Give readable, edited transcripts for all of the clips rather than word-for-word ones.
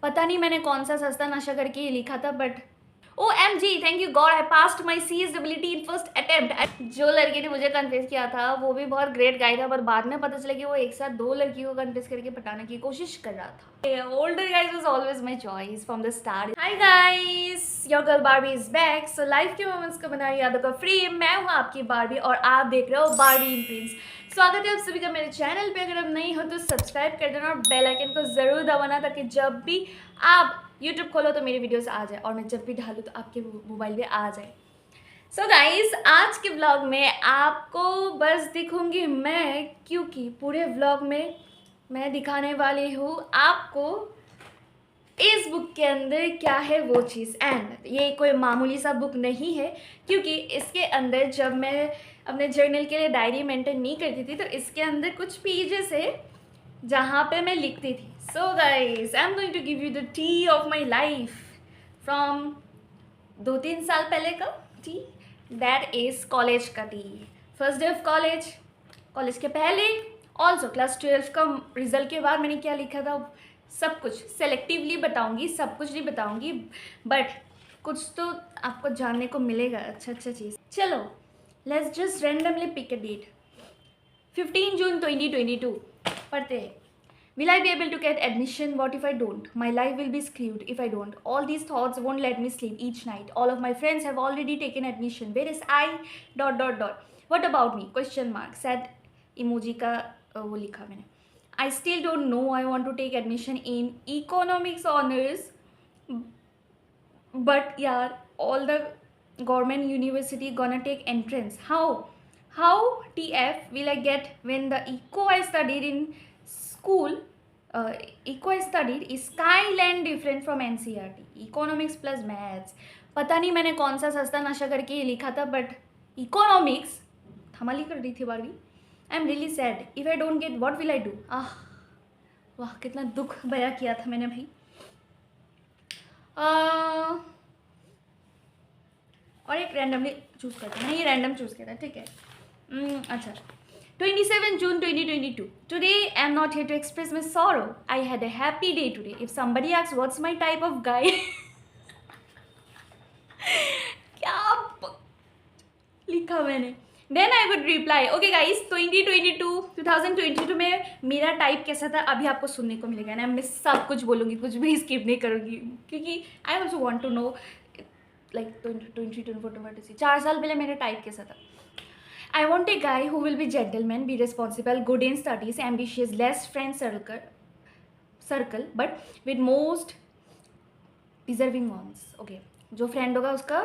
पता नहीं मैंने कौन सा सस्ता नशा करके ये लिखा था, but OMG, thank you God, I passed my CSWT in first attempt. जो लड़के ने मुझे कन्फेस किया था वो भी बहुत ग्रेट गाय था, पर बाद में पता चला कि वो एक साथ 2 लड़कियों को कन्फेस करके पटाने की कोशिश कर रहा था। Older guys was always my choice from the start. High guys, your girl Barbie is back. So life के मोमेंट्स को बना यादों का फ्री, मैं हूँ आपकी बारबी और आप देख रहे हो बारबी इन प्रिंस। स्वागत है आप सभी का मेरे चैनल पे। अगर आप नहीं हो तो सब्सक्राइब कर देना और बेल आइकन को ज़रूर दबाना, ताकि जब भी आप YouTube खोलो तो मेरी वीडियोस आ जाए और मैं जब भी डालूँ तो आपके मोबाइल पे आ जाए। सो गाइस, आज के व्लॉग में आपको बस दिखूंगी मैं, क्योंकि पूरे व्लॉग में मैं दिखाने वाली हूँ आपको इस बुक के अंदर क्या है वो चीज़। एंड ये कोई मामूली सा बुक नहीं है, क्योंकि इसके अंदर जब मैं अपने जर्नल के लिए डायरी मेंटेन नहीं करती थी तो इसके अंदर कुछ पेजेस है जहाँ पे मैं लिखती थी। So guys, I am going to give you the tea of my life from 2-3 साल पहले का टी, दैट इज़ कॉलेज का tea. First day of college के पहले, ऑल्सो क्लास 12 का रिजल्ट के बाद मैंने क्या लिखा था सब कुछ सेलेक्टिवली बताऊंगी, सब कुछ नहीं बताऊंगी, बट कुछ तो आपको जानने को मिलेगा अच्छा चीज़। चलो let's just randomly pick a date. 15 June 2022 पढ़ते हैं। Will I be able to get admission? What if I don't? My life will be screwed if I don't. All these thoughts won't let me sleep each night. All of my friends have already taken admission. Where is I? ... What about me? Question mark. Sad emoji का वो लिखा मैंने. I still don't know. I want to take admission in economics honors. But yeah, all the government university gonna take entrance. How TF will I get when the eco I studied in school, eco I studied is skyland different from NCERT. Economics plus maths. पता नहीं मैंने कौन सा सस्ता नशा करके ये लिखा था, बट इकोनॉमिक्स धमाली कर रही थी बारहवीं। I am really sad. If I don't get what will I do. वाह, कितना दुख बयां किया था मैंने भाई। और एक रैंडमली चूज़ करते हैं। नहीं, रैंडम चूज़ किया था, ठीक है। अच्छा, 27 June 2022. Today I am not here to express my sorrow. I had a happy day today. If somebody asks what's my type of guy, क्या लिखा मैंने, then I would reply, okay guys, 2022 में मेरा टाइप कैसा था अभी आपको सुनने को मिलेगा ना। मैं सब कुछ बोलूँगी, कुछ भी स्किप नहीं करूँगी, क्योंकि I also want to know like 2024 4 साल पहले मेरा टाइप कैसा था। I want a guy who will be gentleman, be responsible, good in studies, ambitious, less friend circle, but with most deserving ones. Okay, जो friend होगा उसका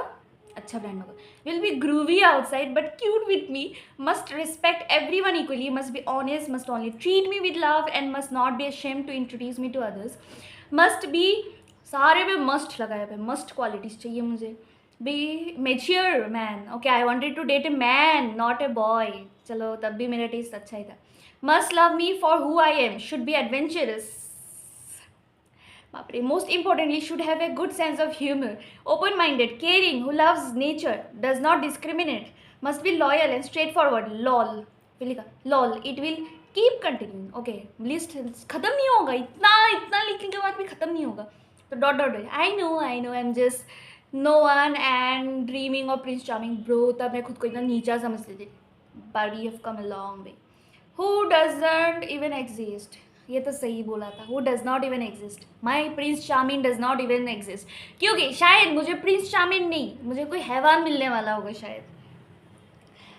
अच्छा friend होगा. Will be groovy outside but cute with me. Must respect everyone equally. Must be honest. Must only treat me with love and must not be ashamed to introduce me to others. Must be, सारे पे must लगाया पे, must qualities चाहिए मुझे. Be mature man. Okay, I wanted to date a man, not a boy. चलो तब भी मेरा टेस्ट अच्छा ही था. Must love me for who I am. Should be adventurous. बाप रे. Most importantly, should have a good sense of humor. Open-minded, caring, who loves nature, does not discriminate. Must be loyal and straightforward. Lol. फिर लिखा lol. It will keep continuing. Okay, list खत्म नहीं होगा. इतना लिखने के बाद भी खत्म नहीं होगा. तो dot. I know. I'm just no one and dreaming of Prince Charming. Bro, तब मैं खुद को इतना नीचा समझती थी. But we have come a long way. Who doesn't even exist? ये तो सही बोला था. Who does not even exist? My Prince Charming does not even exist. क्योंकि शायद मुझे Prince Charming नहीं, मुझे कोई हैवान मिलने वाला होगा शायद.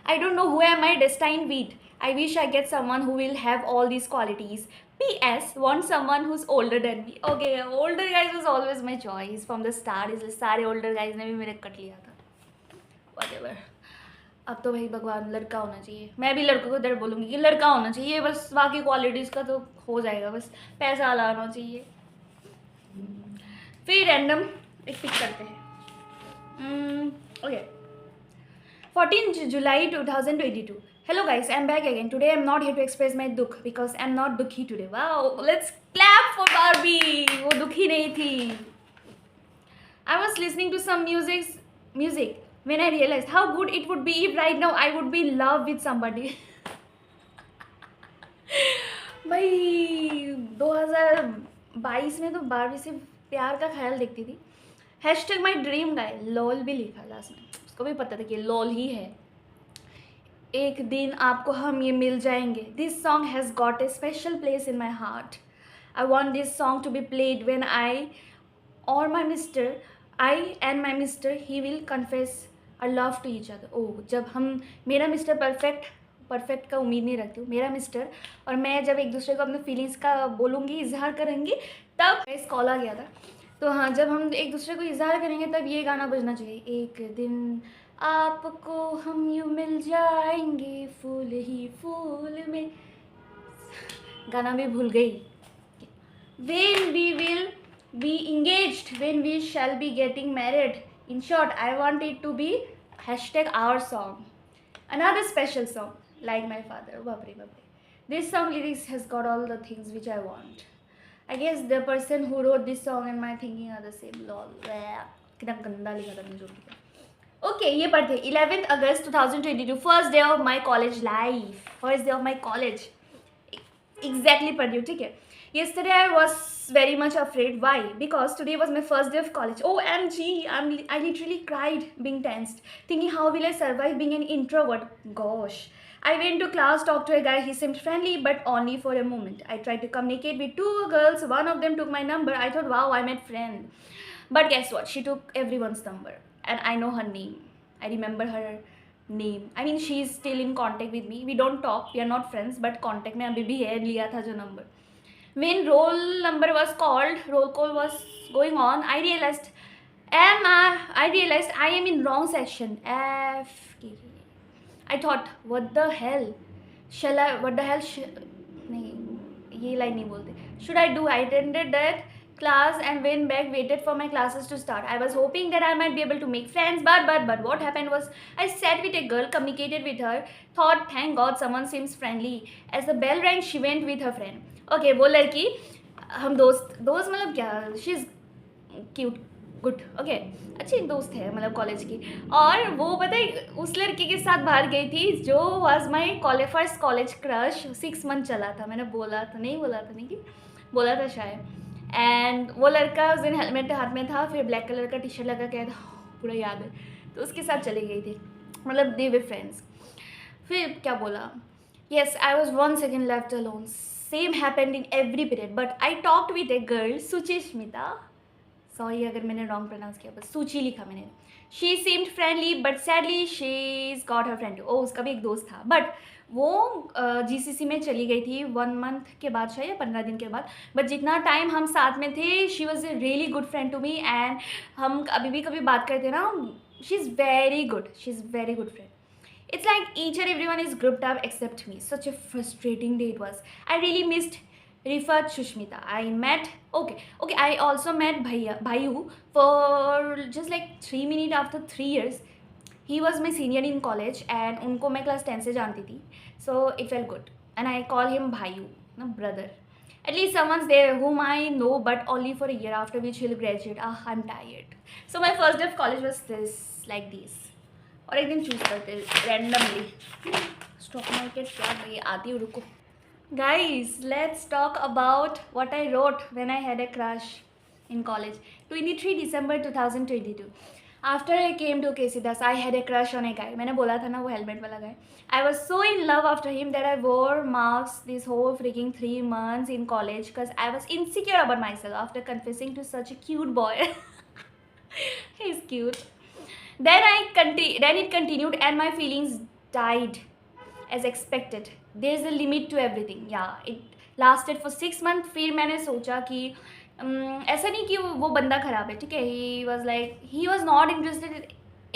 I don't know who am I destined with. I wish I get someone who will have all these qualities. PS, want someone who's older than me. Okay, older guys was always my choice from the start. इसलिए सारे older guys ने भी मेरे cut लिया था. Whatever. अब तो भाई भगवान लड़का होना चाहिए. मैं भी लड़कों को इधर बोलूँगी कि लड़का होना चाहिए, बस बाकी क्वालिटीज़ का तो हो जाएगा, बस पैसा लाना चाहिए. फिर रैंडम एक पिक करते हैं. Okay, 14 July 2022. Hello guys, I'm back again. Today I'm not here to express my dukh because I'm not dukhi today. Wow, let's clap for Barbie. वो दुखी नहीं थी. I was listening to some music when I realized how good it would be if right now I would be in love with somebody. भाई 2000 22 में तो 12वीं से प्यार का ख्याल देखती थी। Hashtag my dream guy, lol भी लिखा लास्ट में, उसको भी पता था कि लॉल ही है। एक दिन आपको हम ये मिल जाएंगे, this song has got a special place in my heart. I want this song to be played when I और my mister, I and my mister he will confess our love to each other. Oh, जब हम, मेरा mister perfect का उम्मीद नहीं रखती हूँ, मेरा मिस्टर और मैं जब एक दूसरे को अपने फीलिंग्स का बोलूँगी, इजहार करेंगी, तब इस कॉल आ गया था। तो हाँ, जब हम एक दूसरे को इजहार करेंगे तब ये गाना बजना चाहिए, एक दिन आपको हम यूँ मिल जाएंगे फूल ही फूल में। गाना भी भूल गई। When we will be engaged, when we shall be getting married. In short, I want it to be hashtag our song. Another special song, like my father. Babri babri. This song lyrics has got all the things which I want. I guess the person who wrote this song and my thinking are the same. Lol. कितना गंदा लिखा था मैंने जो लिखा। Okay, ये पढ़ते 11th August 2022, first day of my college life, first day of my college exactly पढ़ रही हूँ, ठीक है। Yesterday I was very much afraid. Why? Because today was my first day of college. OMG, I literally cried being tensed, thinking how will I survive being an introvert. Gosh. I went to class, talked to a guy, he seemed friendly, but only for a moment. I tried to communicate with two girls, one of them took my number. I thought, wow, I met friend. But guess what? She took everyone's number. And I know her name. I remember her name. I mean, she is still in contact with me. We don't talk, we are not friends, but contact में अभी भी है, लिया था जो number. When roll number was called, roll call was going on, I realized I am in wrong section. F. I thought, what the hell? नहीं, ये line नहीं बोलते. Should I do? I attended that class and went back, waited for my classes to start. I was hoping that I might be able to make friends, but what happened was I sat with a girl, communicated with her, thought, thank God someone seems friendly. As the bell rang, she went with her friend. Okay, वो लड़की, हम दोस्त मतलब क्या, she is cute, good, okay, अच्छी दोस्त है मतलब कॉलेज की। और वो पता है उस लड़की के साथ बाहर गई थी जो was my first college crush. 6 month चला था, मैंने बोला था नहीं कि बोला था शायद। एंड वो लड़का उस दिन हेलमेट हाथ में था, फिर ब्लैक कलर का टी शर्ट लगा के था, पूरा याद है। तो उसके साथ चली गई थी, मतलब दे वे फ्रेंड्स। फिर क्या बोला, yes I was 1 second left alone. Same happened in every period, but I talked with a girl, Suchishmita. Sorry अगर मैंने wrong pronounce किया, बस सूची लिखा मैंने। She seemed friendly, but sadly she's got her friend. Oh, उसका भी एक दोस्त था, but वो GCC में चली गई थी 1 month के बाद शायद, या 15 दिन के बाद। बट जितना टाइम हम साथ में थे, she was a really good friend to me, and हम अभी भी कभी बात करते ना, she's very good friend. It's like each and everyone is grouped up except me. Such a frustrating day it was. I really missed Rifat Shushmita. I also met Bhayu for just like 3 minutes after 3 years. He was my senior in college and उनको मैं class 10 से जानती थी. So it felt good. And I call him Bhayu, no brother. At least someone's there whom I know, but only for a year, after which he'll graduate. I'm tired. So my first day of college was like this. और एक दिन choose करते randomly. Stock market क्या भाई, आती हूँ, रुको। Guys, let's talk about what I wrote when I had a crush in college. 23 December 2022, after I came to KC Das, I had a crush on a guy. मैंने बोला था ना, वो हेलमेट वाला guy. I was so in love after him that I wore marks this whole freaking 3 months in college because I was insecure about myself after confessing to such a cute boy. He's cute. Then it continued and my feelings died as expected. There is a limit to everything. Yeah, it lasted for 6 months. फिर मैंने सोचा कि ऐसा नहीं कि वो बंदा ख़राब है, ठीक है। he was not interested in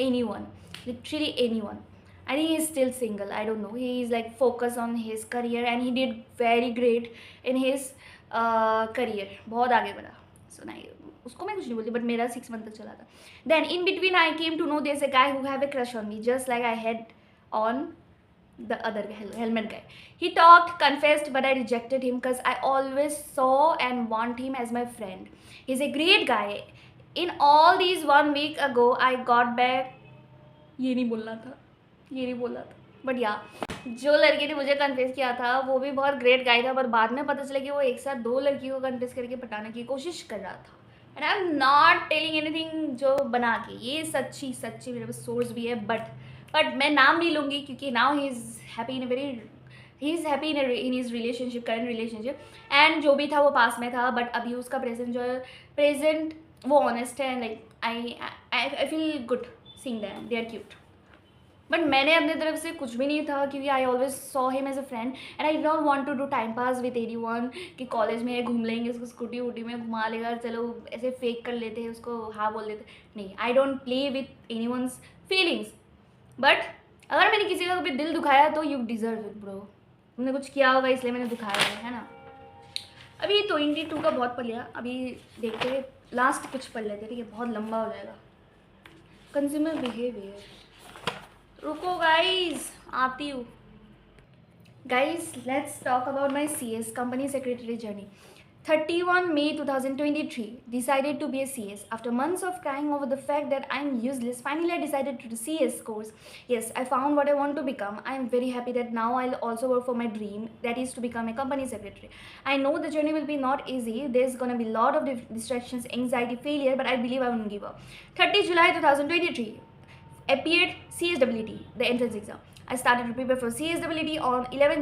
anyone, literally anyone. I think he's still single. I don't know. He is like focused on his career and he did very great in his career. बहुत आगे बढ़ा. So नहीं, उसको मैं कुछ नहीं बोलती, but मेरा 6 month तक चला था। Then in between I came to know there is a guy who have a crush on me, just like I had on the other helmet guy. He talked, confessed, but I rejected him because I always saw and want him as my friend. He's a great guy. In all these 1 week ago, I got back. ये नहीं बोलना था, but या जो लड़के ने मुझे confess किया था वो भी बहुत ग्रेट गाय था, पर बाद में पता चला कि वो एक साथ 2 लड़कियों को कन्फेस करके पटाने की कोशिश कर रहा था। And I am not telling anything जो बना के, ये सच्ची सच्ची मेरे पास सोर्स भी है, बट मैं नाम नहीं लूँगी क्योंकि now he is happy in his relationship, current relationship. And जो भी था वो पास में था, बट अभी उसका प्रेजेंट जो है, प्रेजेंट वो ऑनेस्ट है। Like I feel good seeing them, they are cute. But मैंने अपने तरफ से कुछ भी नहीं था क्योंकि I always saw him as a friend and I don't want to do time pass with anyone कि कॉलेज में घूम लेंगे, उसको स्कूटी वूटी में घुमा लेगा, चलो ऐसे फेक कर लेते हैं उसको, हाँ बोल देते। नहीं, I don't play with anyone's feelings. But अगर मैंने किसी का कभी दिल दुखाया तो यू डिजर्व इट ब्रो। तुमने कुछ किया होगा इसलिए मैंने दुखाया है ना। अभी 22 का बहुत पढ़ लिया, अभी देखते हैं लास्ट कुछ पढ़ लेते, ठीक है, बहुत लंबा हो जाएगा। कंज्यूमर बिहेवियर, रुको गाइस आती हूँ। Guys, let's talk about my CS company secretary journey. 31 May 2023, decided to be a CS. After months of crying over the fact that I'm useless, finally I decided to do CS course. Yes, I found what I want to become. I'm very happy that now I'll also work for my dream, that is to become a company secretary. I know the journey will be not easy. There's gonna be a lot of distractions, anxiety, failure, but I believe I won't give up. 30 July 2023, appeared CSWT, the entrance exam. I started to prepare for CSWT on 11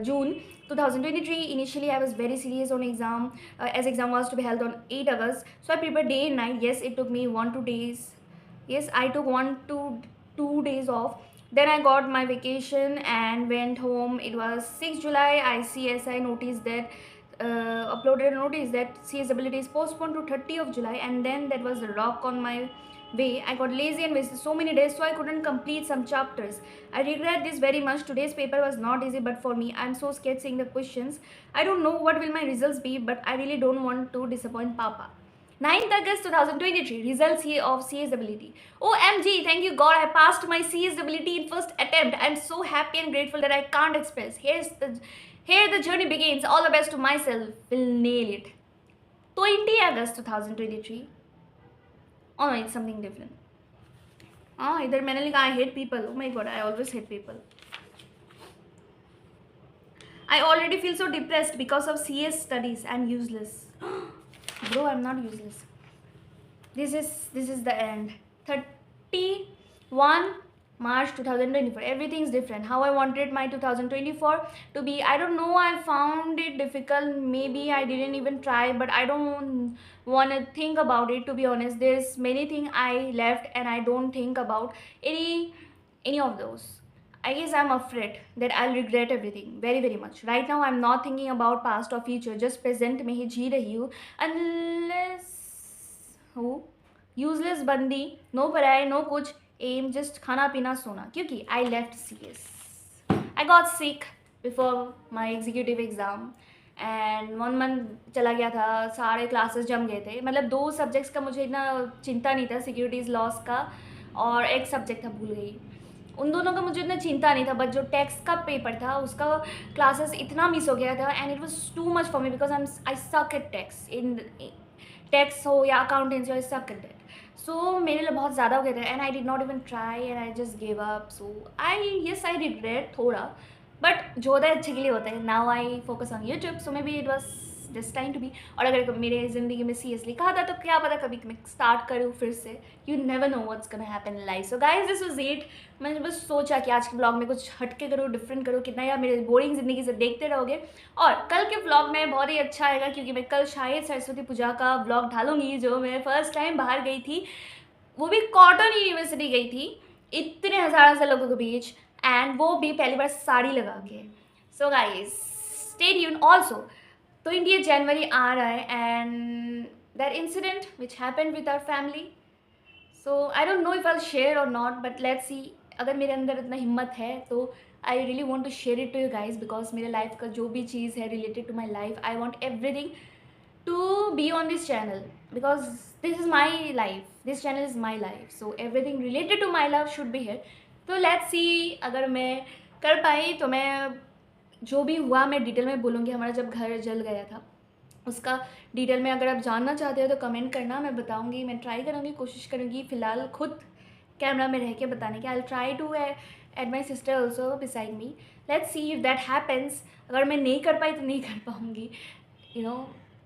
June 2023. Initially, I was very serious on exam, as exam was to be held on 8 August. So I prepared day and night. Yes, it took me 1-2 days. Yes, I took 1-2 days off. Then I got my vacation and went home. It was 6 July. ICSI noticed that uploaded a notice that CSWT is postponed to 30 of July, and then that was the rock on my way. I got lazy and wasted so many days, so I couldn't complete some chapters. I regret this very much. Today's paper was not easy, but for me, I'm so scared seeing the questions. I don't know what will my results be, but I really don't want to disappoint Papa. 9th August 2023, results here of CSWT. OMG, thank you God, I passed my CSWT in first attempt. I'm so happy and grateful that I can't express. Here the journey begins. All the best to myself. Will nail it. 20 August 2023. Oh no, it's something different. इधर मैंने लिखा I hate people. Oh my God, I always hate people. I already feel so depressed because of CS studies. I'm useless. Bro, I'm not useless. This is the end. 31 March 2024. Everything's different. How I wanted my 2024 to be, I don't know. I found it difficult. Maybe I didn't even try, but I don't want to think about it, to be honest. There's many things I left and I don't think about any of those. I guess I'm afraid that I'll regret everything very very much. Right now I'm not thinking about past or future, just present में ही जी रही हूँ. Unless हूँ useless बंदी, no पढ़ाई no कुछ, am just खाना पीना सोना, क्योंकि I left CS. I got sick before my executive exam and 1 month चला गया था, सारे क्लासेस जम गए थे. मतलब 2 सब्जेक्ट्स का मुझे इतना चिंता नहीं था, सिक्योरिटीज़ लॉस का और एक सब्जेक्ट था भूल गई, उन दोनों का मुझे इतना चिंता नहीं था. बट जो टैक्स का पेपर था उसका क्लासेस इतना मिस हो गया था and it was too much for me because I suck at tax. In tax हो या accountancy, I suck at that. सो मेरे लिए बहुत ज़्यादा हो गया था and I did not even try and I just give up. So I regret थोड़ा, बट जो होता है अच्छे के लिए होता है. Now I focus on YouTube, so maybe it was this time to be. और अगर मेरे ज़िंदगी में CS लिखा था तो क्या पता कभी मैं स्टार्ट करूँ फिर से. You never know what's gonna happen in life. So guys this was it. मैंने बस सोचा कि आज के ब्लॉग में कुछ हटके करूँ, डिफरेंट करूँ, कितना यार मेरे बोरिंग ज़िंदगी से देखते रहोगे. और कल के ब्लॉग में बहुत ही अच्छा आएगा क्योंकि मैं कल शायद सरस्वती पूजा का ब्लॉग डालूंगी, जो मैं फर्स्ट टाइम बाहर गई थी, वो भी कॉटन यूनिवर्सिटी गई थी, इतने हज़ार से लोगों के बीच, एंड वो भी पहली बार साड़ी लगा के. So guys stay tune. Also 20th January आ रहा है and that incident which happened with our family. So I don't know if I share or not, but let's see. अगर मेरे अंदर इतना हिम्मत है तो I really want to share it to you guys, because मेरे लाइफ का जो भी चीज़ है related to my life, I want everything to be on this channel because this is my life, this channel is my life, so everything related to my life should be here. तो let's see, अगर मैं कर पाई तो मैं जो भी हुआ मैं डिटेल में बोलूँगी. हमारा जब घर जल गया था उसका डिटेल में अगर आप जानना चाहते हो तो कमेंट करना, मैं बताऊँगी, मैं ट्राई करूँगी, कोशिश करूँगी. फ़िलहाल खुद कैमरा में रह के बताने के। I will try to add my sister also beside me, let's see if that happens. अगर मैं नहीं कर पाई तो नहीं कर पाऊँगी, यू नो,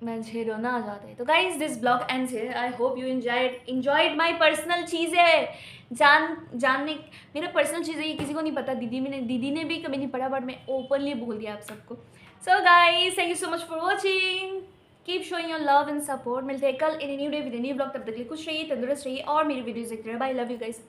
मुझे रोना आ जाता है। तो guys this blog ends here. I hope you enjoyed my personal चीज़ें जानने। मेरा पर्सनल चीज़ें ये किसी को नहीं पता, दीदी ने भी कभी नहीं पढ़ा, बट मैं ओपनली बोल दिया आप सबको। So guys thank you so much for watching, keep showing your love and support. मिलते हैं कल in new day with new blog. तब तक के लिए खुश रहिए, तंदुरुस्त रहिए और मेरी वीडियोज देखते रहिए। Bye, love you guys.